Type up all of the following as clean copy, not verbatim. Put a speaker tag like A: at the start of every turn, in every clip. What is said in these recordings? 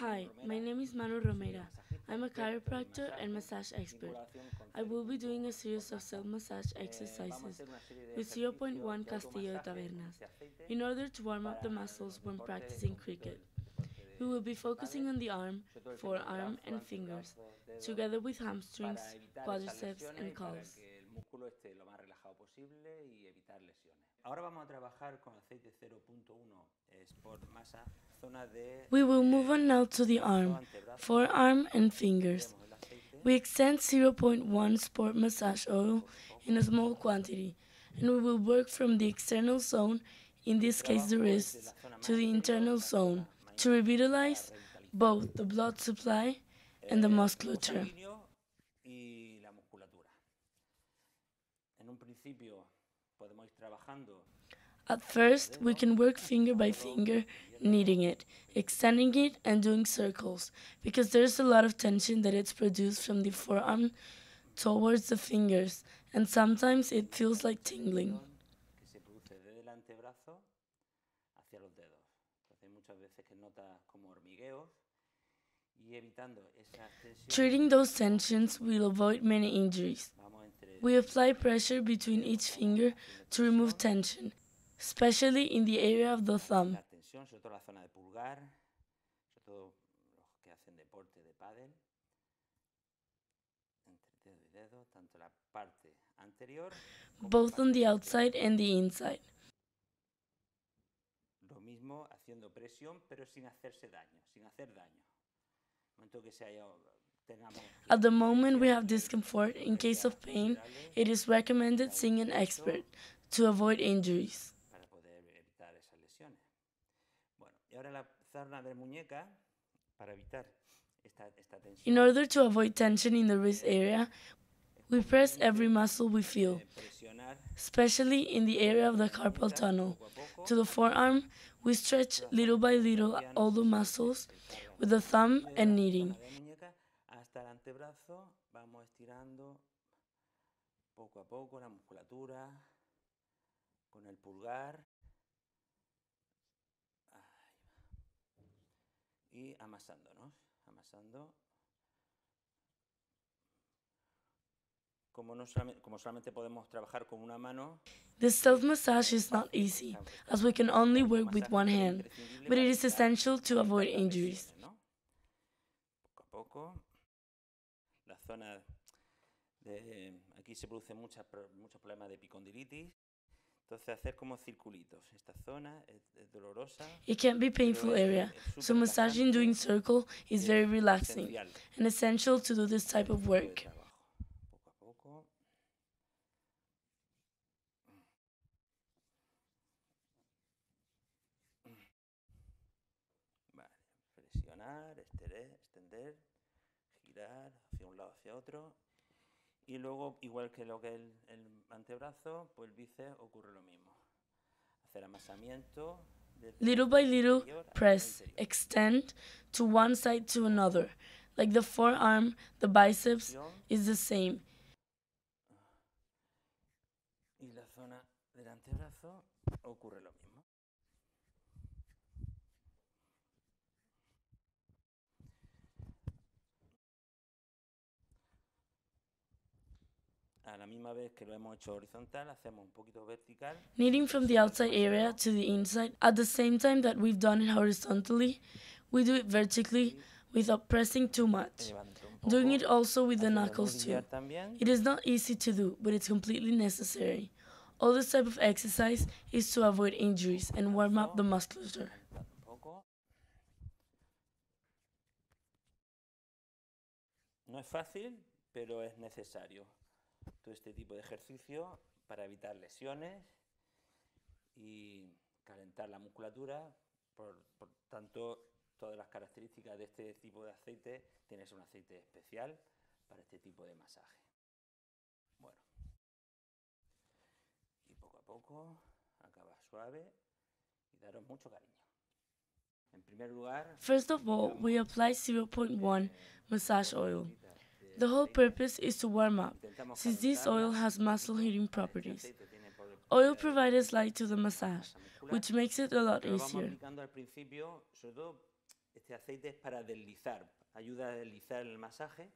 A: Hi, my name is Manu Romera. I'm a chiropractor and massage expert. I will be doing a series of self-massage exercises with zero point 0.1 Castillo de Tabernas in order to warm up the muscles when practicing cricket. We will be focusing on the arm, forearm, and fingers, together with hamstrings, quadriceps, and calves. We will move on now to the arm, forearm, and fingers. We extend zero point 0.1 sport massage oil in a small quantity, and we will work from the external zone, in this case the wrists, to the internal zone to revitalize both the blood supply and the musculature. At first, we can work finger by finger, kneading it, extending it, and doing circles, because there's a lot of tension that is produced from the forearm towards the fingers, and sometimes it feels like tingling. Treating those tensions will avoid many injuries. We apply pressure between each finger to remove tension, especially in the area of the thumb. Both on the outside and the inside. At the moment we have discomfort, in case of pain, it is recommended seeing an expert to avoid injuries. In order to avoid tension in the wrist area, we press every muscle we feel, especially in the area of the carpal tunnel. To the forearm, we stretch little by little all the muscles with the thumb and kneading. This self-massage is not easy, as we can only work with one hand, but it is essential to avoid injuries. It can be a painful area, so massaging doing circle is very relaxing and essential to do this type of work. Little by little, press, extend to one side to another. Like the forearm, the biceps is the same. Kneading from the outside area to the inside at the same time that we've done it horizontally, we do it vertically without pressing too much. Doing it also with the knuckles too. It is not easy to do, but it's completely necessary. All this type of exercise is to avoid injuries and warm up the musculature.
B: No es fácil, pero es necesario todo este tipo de ejercicio para evitar lesiones y calentar la musculatura. Por tanto, todas las características de este tipo de aceite, tienes un aceite especial para este tipo de masaje. Bueno, y poco a poco acaba suave y daros mucho cariño. En primer lugar,
A: first of all, we apply 0.1 massage oil. The whole purpose is to warm up, since this oil has muscle heating properties. Oil provides light to the massage, which makes it a lot easier.
B: Este aceite es para deslizar, ayuda a deslizar el masaje.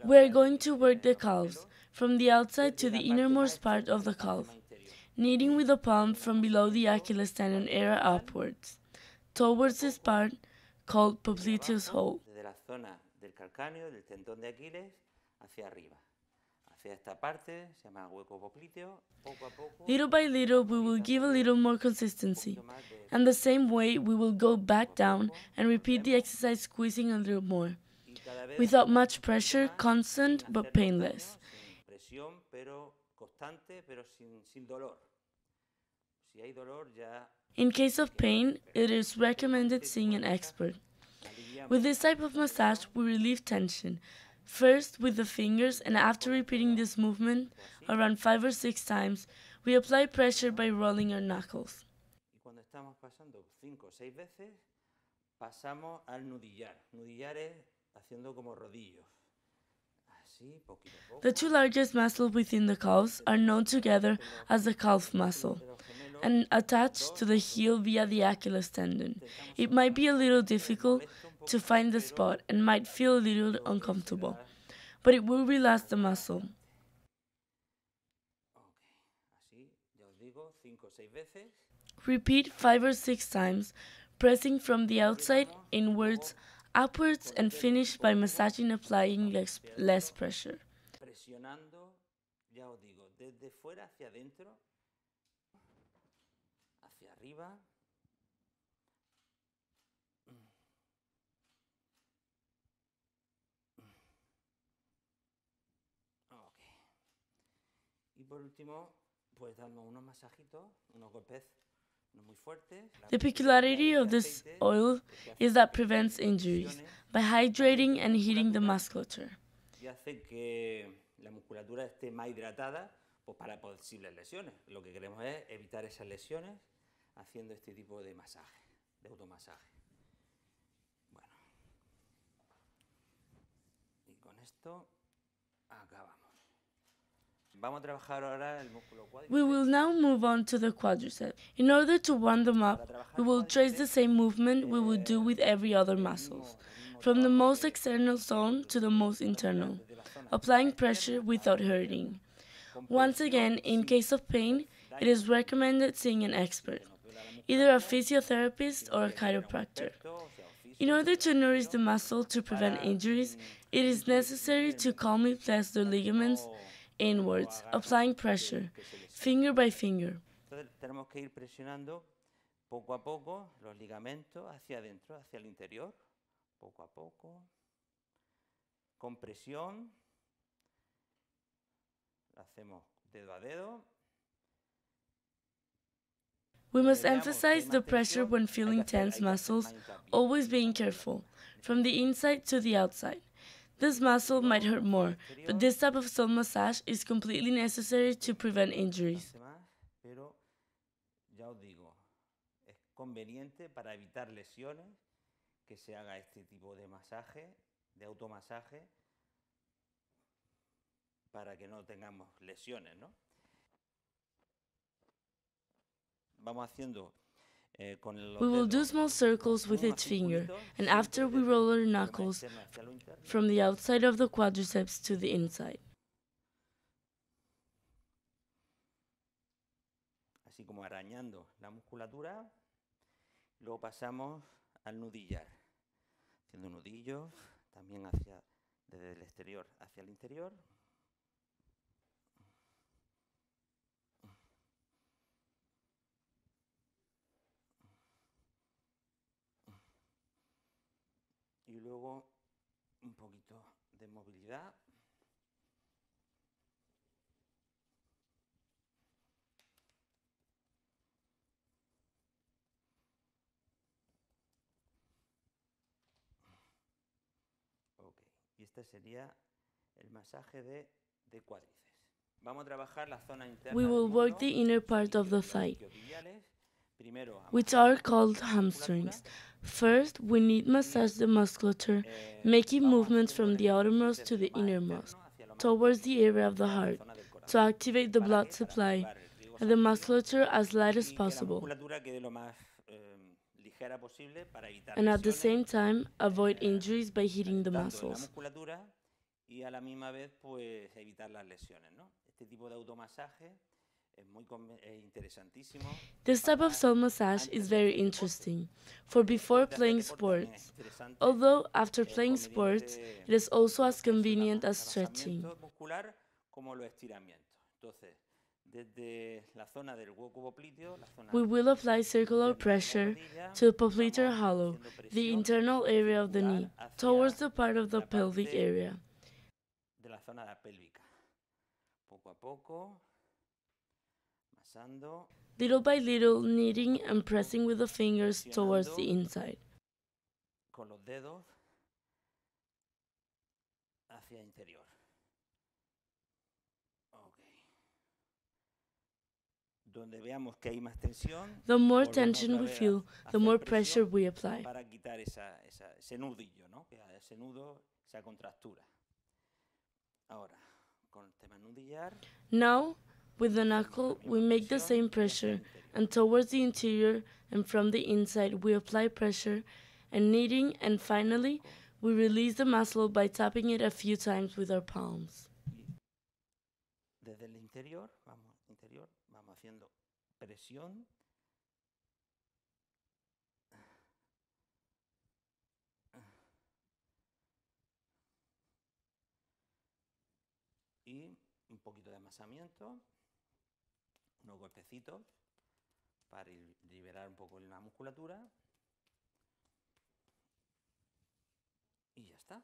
A: We are going to work the calves, from the outside to the innermost part of the calf, kneading with the palm from below the Achilles tendon area upwards, towards this part called popliteus hole.
B: Desde la zona del calcáneo, del tendón de Aquiles, hacia arriba. Hacia esta parte, se llama hueco popliteo. Poco a poco,
A: Little by little, we will give a little more consistency, and the same way we will go back down and repeat the exercise, squeezing a little more, without much pressure, constant but painless.
B: Sin presión, pero constante, pero sin dolor. Si hay dolor, ya.
A: In case of pain, it is recommended seeing an expert. With this type of massage, we relieve tension, first with the fingers, and after repeating this movement around 5 or 6 times, we apply pressure by rolling our knuckles.
B: Y cuando estamos pasando 5 o 6 veces, pasamos al nudillar. Nudillar es haciendo como rodillos. Así, poquito a poco.
A: The two largest muscles within the calves are known together as the calf muscle and attached to the heel via the Achilles tendon. It might be a little difficult to find the spot and might feel a little uncomfortable, but it will relax the muscle.
B: Así, ya os digo, 5 o 6 veces.
A: Repeat 5 or 6 times, pressing from the outside inwards, upwards, and finish by massaging, applying less pressure.
B: Presionando, ya os digo, desde fuera hacia adentro, hacia arriba. Okay. Y por último, pues damos unos masajitos, unos golpes no muy fuertes.
A: The peculiarity of this oil is that prevents injuries by hydrating and heating the musculature.
B: Y hace que la musculatura esté más hidratada, pues para posibles lesiones. Lo que queremos es evitar esas lesiones haciendo este tipo de masaje, de automasaje. Bueno, y con esto acabamos. Vamos a trabajar ahora el músculo cuádriceps.
A: We will now move on to the quadricep. In order to warm them up, we will trace the same movement we would do with every other muscles, from the most external zone to the most internal, applying pressure without hurting. Once again, in case of pain, it is recommended seeing an expert, either a physiotherapist or a chiropractor. In order to nourish the muscle to prevent injuries, it is necessary to calmly press the ligaments inwards, applying pressure, finger by finger.
B: Entonces tenemos que ir presionando poco a poco los ligamentos hacia adentro, hacia el interior, poco a poco, con presión. Lo hacemos dedo a dedo.
A: We must emphasize the pressure when feeling tense muscles, always being careful, from the inside to the outside. This muscle might hurt more, but this type of self massage is completely necessary to prevent injuries.
B: Pero ya os digo, es conveniente para evitar lesiones que se haga este tipo de masaje, de automasaje, para que no tengamos lesiones, ¿no? Vamos haciendo con los
A: We will do
B: dedos
A: small circles with each finger, and after we roll our knuckles
B: hacia lo interno.
A: from the outside of the quadriceps to the inside.
B: Así como arañando la musculatura, luego pasamos al nudillar, haciendo nudillos también desde el exterior hacia el interior. Y luego un poquito de movilidad. Ok, y este sería el masaje de cuádriceps. Vamos a trabajar la zona interna
A: We
B: del
A: will work
B: muslo,
A: the inner part of the thigh,
B: isquiotibiales. Primero
A: which are called hamstrings. First, we need massage the musculature, making movements from the outermost to the innermost, towards the area of the heart, to activate the blood supply and the musculature as light as possible.
B: La musculatura quede lo más ligera posible para evitar
A: and at the
B: lesiones,
A: same time avoid injuries by hitting the
B: calentando la
A: muscles.
B: musculatura y a la misma vez pues evitar las lesiones, ¿no? Este tipo de automasaje es muy interesantísimo.
A: This type of self-massage is very interesting for before playing sports, although after playing sports, it is also as convenient as stretching.
B: Muscular como los estiramientos. Entonces, desde la zona del hueco popliteo, la zona
A: We will apply circular pressure to the popliteal hollow, the internal area of the knee, towards the part of the pelvic area.
B: De la zona pélvica. Poco a poco, masando.
A: Little by little, kneading and pressing with the fingers towards the inside.
B: Con los dedos hacia interior. Okay. Donde veamos que hay más tensión,
A: the more tension we feel, the more pressure we apply.
B: Para quitar ese nudillo, ¿no? Ese nudo, esa contractura. Ahora, con el tema nudillar.
A: Now, with the knuckle, we make the same pressure, and towards the interior and from the inside we apply pressure and kneading, and finally, we release the muscle by tapping it a few times with our palms.
B: Desde el interior, vamos haciendo presión. Y un poquito de amasamiento, unos golpecitos para liberar un poco la musculatura. Y ya está.